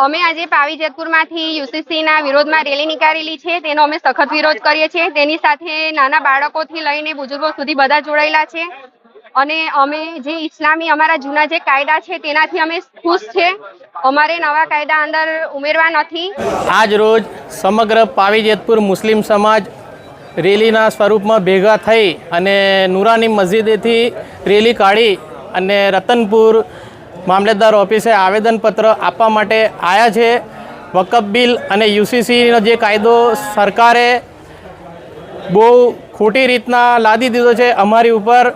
અમે આજે પાવી જેતપુરમાંથી યુસીસીના વિરોધમાં રેલી નીકાળેલી છે, તેનો અમે સખત વિરોધ કરીએ છીએ। તેની સાથે નાના બાળકોથી લઈને બુઝુર્ગો સુધી બધા જોડાયેલા છે અને અમે જે ઇસ્લામી અમારા જૂના જે કાયદા છે તેનાથી અમે ખુશ છે। અમારે નવા કાયદા અંદર ઉમેરવા નથી। આજ રોજ સમગ્ર પાવી જેતપુર મુસ્લિમ સમાજ રેલીના સ્વરૂપમાં ભેગા થઈ અને નૂરાની મસ્જિદેથી રેલી કાઢી અને રતનપુર મામલતદાર ઓફિસે આવેદનપત્ર આપવા માટે આવ્યા છે। વકફ બિલ અને યુસીસીનો જે કાયદો સરકારે બહુ ખોટી રીતના લાદી દીધો છે અમારી ઉપર,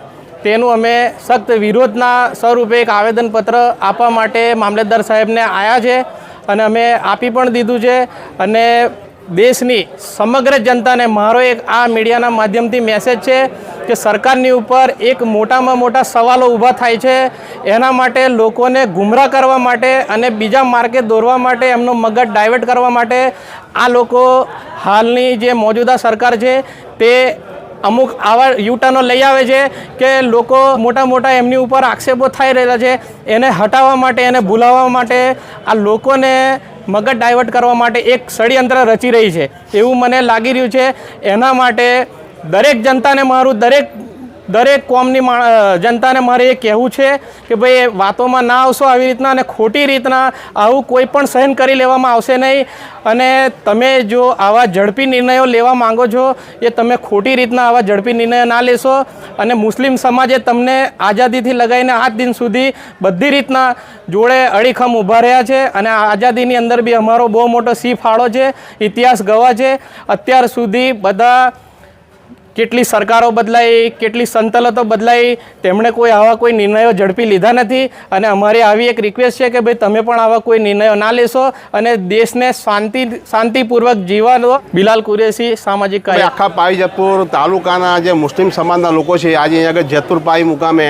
તેનું અમે સખ્ત વિરોધના સ્વરૂપે એક આવેદનપત્ર આપવા માટે મામલતદાર સાહેબને આવ્યા છે અને અમે આપી પણ દીધું છે। અને દેશની સમગ્ર જનતાને મારો એક આ મીડિયાના માધ્યમથી મેસેજ છે કે સરકારની ઉપર એક મોટામાં મોટા સવાલો ઊભા થાય છે। એના માટે લોકોને ગુમરાહ કરવા માટે અને બીજા માર્ગે દોરવા માટે, એમનો મગજ ડાયવર્ટ કરવા માટે આ લોકો હાલની જે મોજૂદા સરકાર છે તે અમુક આવા યુટર્નો લઈ આવે છે કે લોકો મોટા મોટા એમની ઉપર આક્ષેપો થઈ રહેલા છે, એને હટાવવા માટે, એને ભૂલાવવા માટે, આ લોકોને મગજ ડાયવર્ટ કરવા માટે એક ષડયંત્ર રચી રહી છે એવું મને લાગી રહ્યું છે। એના માટે દરેક જનતાને મારું દરેક કોમની જનતાને મારે એ કહેવું છે કે ભાઈ વાતોમાં ના આવશો આવી રીતના, અને ખોટી રીતના આવું કોઈ પણ સહન કરી લેવામાં આવશે નહીં। અને તમે જો આવા ઝડપી નિર્ણયો લેવા માંગો છો એ તમે ખોટી રીતના આવા ઝડપી નિર્ણયો ના લેશો। અને મુસ્લિમ સમાજે તમને આઝાદીથી લગાવીને આજ દિન સુધી બધી રીતના જોડે અડીખમ ઊભા રહ્યા છે અને આઝાદીની અંદર બી અમારો બહુ મોટો સિંહ ફાળો છે, ઇતિહાસ ગવા છે। અત્યાર સુધી બધા કેટલી સરકારો બદલાઈ, કેટલી સંતલતો બદલાઈ, તેમણે કોઈ આવા કોઈ નિર્ણયો ઝડપી લીધા નથી। અને અમારી આવી એક રિક્વેસ્ટ છે કે ભાઈ તમે પણ આવા કોઈ નિર્ણયો ના લેશો અને દેશને શાંતિપૂર્વક જીવવા દો। બિલાલ કુરેશી, સામાજિક કાર્ય। આખા પાવી જેતપુર તાલુકાના જે મુસ્લિમ સમાજના લોકો છે આજે અહીંયા આગળ જેતપુર પાવી મુકામે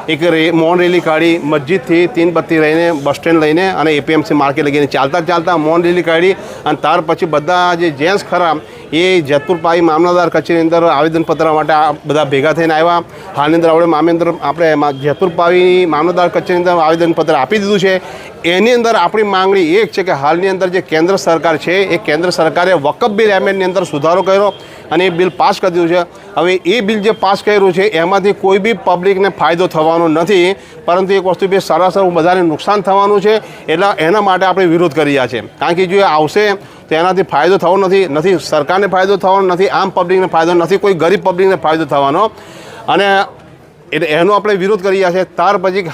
એક મૌન રેલી કાઢી, મસ્જિદથી તીનબત્તી રહીને બસ સ્ટેન્ડ લઈને અને એપીએમસી માર્કેટ લગીને ચાલતા મૌન રેલી કાઢી અને ત્યાર પછી બધા જે જેન્ટ્સ ખરા એ જેતપુર પાવી મામલતદાર કચેરી અંદર આવેદનપત્ર માટે બધા ભેગા થઈને આવ્યા। હાલની અંદર આપણે જેતપુર પાવી મામલતદાર કચેરી અંદર આવેદનપત્ર આપી દીધું છે। એની અંદર આપણી માંગણી એક છે કે હાલની અંદર જે કેન્દ્ર સરકાર છે એ કેન્દ્ર સરકારે વકફ બિલ એમેન્ડની અંદર સુધારો કર્યો અને એ બિલ પાસ કરી દીધું છે। હવે એ બિલ જે પાસ કર્યું છે એમાંથી કોઈ બી પબ્લિકને ફાયદો થવાનો નથી, પરંતુ એક વસ્તુ બી સરાસર બધાને નુકસાન થવાનું છે। એટલે એના માટે આપણે વિરોધ કરી રહ્યા છે, કારણ કે જો એ આવશે તો એનાથી ફાયદો થવાનો નથી સરકારને ફાયદો થવાનો નથી, આમ પબ્લિકને ફાયદો નથી, કોઈ ગરીબ પબ્લિકને ફાયદો થવાનો। અને એટલે એનો આપણે વિરોધ કરી રહ્યા છે। ત્યાર પછી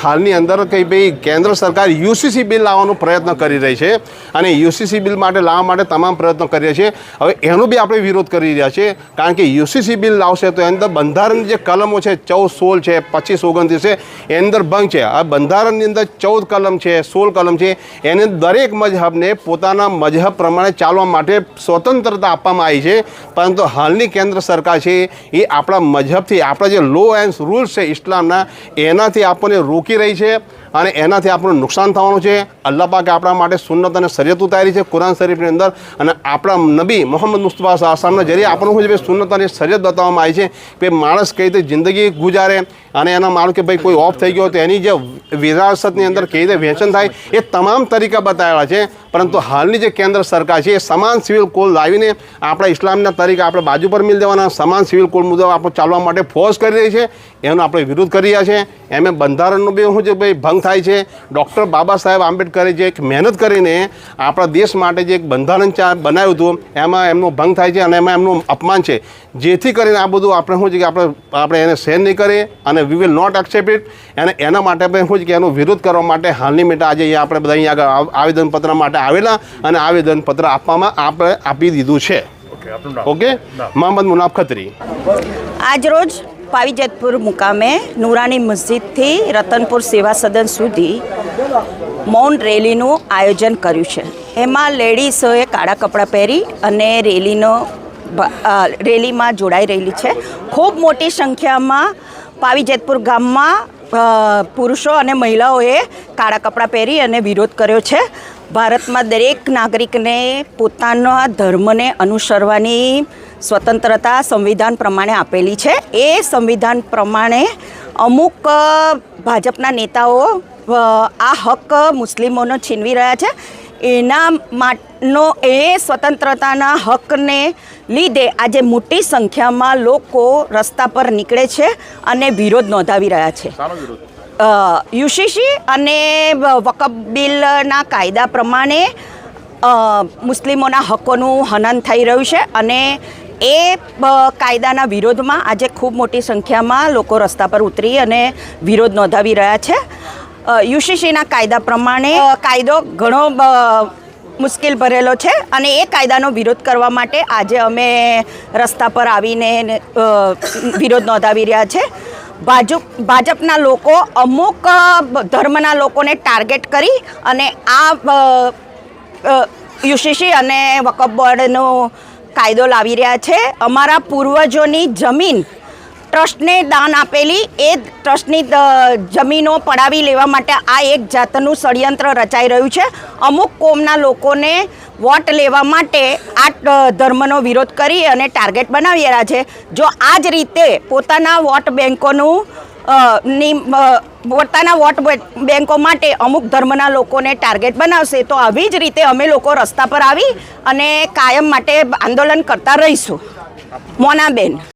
હાલની અંદર કંઈ ભાઈ કેન્દ્ર સરકાર યુસીસી બિલ લાવવાનો પ્રયત્ન કરી રહી છે અને યુસીસી બિલ માટે લાવવા માટે તમામ પ્રયત્નો કરી રહ્યા છે। હવે એનો બી આપણે વિરોધ કરી રહ્યા છીએ, કારણ કે યુસીસી બિલ લાવશે તો એની અંદર બંધારણની જે કલમો છે 14, 16 છે, 25, 29 છે, એની અંદર ભંગ છે। આ બંધારણની અંદર 14 કલમ છે, 16 કલમ છે, એને દરેક મજહબને પોતાના મજહબ પ્રમાણે ચાલવા માટે સ્વતંત્રતા આપવામાં આવી છે, પરંતુ હાલની કેન્દ્ર સરકાર છે એ આપણા મજહબથી, આપણા જે લો એન્ડ રૂલ્સ છે ઇસ્લામના, એનાથી આપણને રોકી રહી છે અને એનાથી આપણને નુકસાન થવાનું છે। અલ્લાહ પાકે આપણા માટે સુન્નત અને શરીયત ઉતારી છે કુરાન શરીફની અંદર, અને આપણા નબી મોહમ્મદ મુસ્તફા સાહેબના જરીએ આપણને શું છે સુન્નત અને શરીયત બતાવવામાં આવી છે કે માણસ કઈ રીતે જિંદગી ગુજારે અને એના માનો કે ભાઈ કોઈ ઓફ થઈ ગયો તો એની જે વિરાસતની અંદર કઈ રીતે વહેંચન થાય એ તમામ તરીકા બતાવેલા છે। પરંતુ હાલની જે કેન્દ્ર સરકાર છે એ સમાન સિવિલ કોડ લાવીને આપણા ઇસ્લામના તરીકા આપણે બાજુ પર મિલ દેવાના, સમાન સિવિલ કોડ મુજબ આપણે ચાલવા માટે ફોર્સ કરી રહી છે। એનો આપણે વિરોધ કરી રહ્યા છીએ। એમ બંધારણનો બી શું છે ભાઈ ભંગ થાય છે। ડૉક્ટર બાબા સાહેબ આંબેડકરે જે એક મહેનત કરીને આપણા દેશ માટે જે એક બંધારણ બનાવ્યું હતું એમાં એમનો ભંગ થાય છે અને એમાં એમનું અપમાન છે, જેથી કરીને આ બધું આપણે શું છે કે આપણે એને સહન નહીં કરીએ અને we will not accept it. અને એના માટે આપણે શું છે કે એનો વિરોધ કરવા માટે હાલની મિનિટે આજે અહીંયા આપણે બધા અહીંયા આગળ આવેદનપત્ર માટે આવેલા અને આવેદનપત્ર આપણે આપી દીધું છે। ઓકે, મોહમ્મદ મુનાફ ખત્રી। આજરોજ પાવી જેતપુર મુકામે નૂરાની મસ્જિદથી રતનપુર સેવા સદન સુધી મૌન રેલીનું આયોજન કર્યું છે। એમાં લેડીઝોએ કાળા કપડાં પહેરી અને રેલીમાં જોડાઈ રહેલી છે। ખૂબ મોટી સંખ્યામાં પાવી જેતપુર ગામમાં પુરુષો અને મહિલાઓએ કાળા કપડાં પહેરી અને વિરોધ કર્યો છે। ભારતમાં દરેક નાગરિકને પોતાના ધર્મને અનુસરવાની સ્વતંત્રતા સંવિધાન પ્રમાણે આપેલી છે। એ સંવિધાન પ્રમાણે અમુક ભાજપના નેતાઓ આ હક મુસ્લિમોનો છીનવી રહ્યા છે એના માટનો એ સ્વતંત્રતાના હકને લીધે આજે મોટી સંખ્યામાં લોકો રસ્તા પર નીકળે છે અને વિરોધ નોંધાવી રહ્યા છે. યુસીસી અને વકફ બિલના કાયદા પ્રમાણે મુસ્લિમોના હકોનું હનન થઈ રહ્યું છે અને એ કાયદાના વિરોધમાં આજે ખૂબ મોટી સંખ્યામાં લોકો રસ્તા પર ઉતરી અને વિરોધ નોંધાવી રહ્યા છે. યુસીસીના કાયદા પ્રમાણે કાયદો ઘણો મુશ્કેલ ભરેલો છે અને એ કાયદાનો વિરોધ કરવા માટે આજે અમે રસ્તા પર આવીને વિરોધ નોંધાવી રહ્યા છે. ભાજપના લોકો અમુક ધર્મના લોકોને ટાર્ગેટ કરી અને આ યુસીસી અને વકફ બોર્ડનો કાયદો લાવી રહ્યા છે. અમારા પૂર્વજોની જમીન ટ્રસ્ટને દાન આપેલી એ ટ્રસ્ટની જમીનો પડાવી લેવા માટે આ એક જાતનું ષડયંત્ર રચાઈ રહ્યું છે. અમુક કોમના લોકોને વોટ લેવા માટે આ ધર્મનો વિરોધ કરી અને ટાર્ગેટ બનાવી રહ્યા છે. જો આ જ રીતે પોતાના વોટ બેંકો માટે અમુક ધર્મના લોકોને ટાર્ગેટ બનાવશે તો આવી જ રીતે અમે લોકો રસ્તા પર આવી અને કાયમ માટે આંદોલન કરતા રહીશું. મોનાબેન.